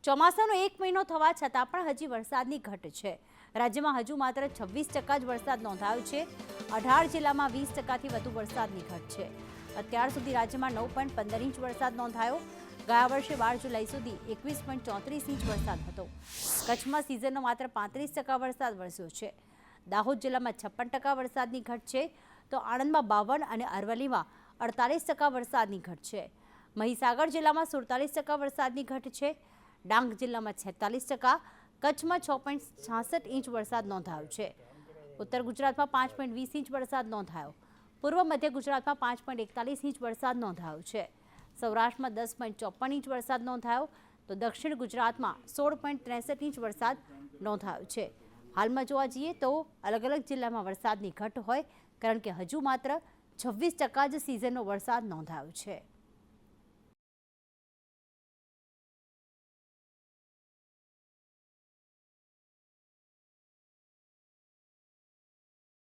ચોમાસાનો 1 મહિનો થવા છતાં પણ હજી વરસાદની ઘટ છે। રાજ્યમાં હજુ માત્ર 26% જ વરસાદ નોંધાયો છે। 18 જિલ્લામાં 20%થી વધુ વરસાદની ઘટ છે। અત્યાર સુધી રાજ્યમાં 9.15 ઇંચ વરસાદ નોંધાયો। ગયા વર્ષે 12 જુલાઈ સુધી 21.34 ઇંચ વરસાદ હતો। કચ્છમાં સિઝનનો માત્ર 35% વરસાદ વરસ્યો છે। દાહોદ જિલ્લામાં 56% વરસાદની ઘટ છે, તો આણંદમાં 52 અને અરવલ્લીમાં 48% વરસાદની ઘટ છે। મહીસાગર જિલ્લામાં 47% વરસાદની ઘટ છે। ડાંગ જિલ્લામાં 46%, કચ્છમાં 6.66 ઇંચ વરસાદ નોંધાયો છે। ઉત્તર ગુજરાતમાં 5.20 ઇંચ વરસાદ નોંધાયો। પૂર્વ મધ્ય ગુજરાતમાં 5.41 ઇંચ વરસાદ નોંધાયો છે। સૌરાષ્ટ્રમાં 10.54 ઇંચ વરસાદ નોંધાયો, તો દક્ષિણ ગુજરાતમાં 16.63 ઇંચ વરસાદ નોંધાયો છે। હાલમાં જોવા જઈએ તો અલગ અલગ જિલ્લામાં વરસાદની ઘટ હોય, કારણ કે હજુ માત્ર 26% જ સિઝનનો વરસાદ નોંધાયો છે।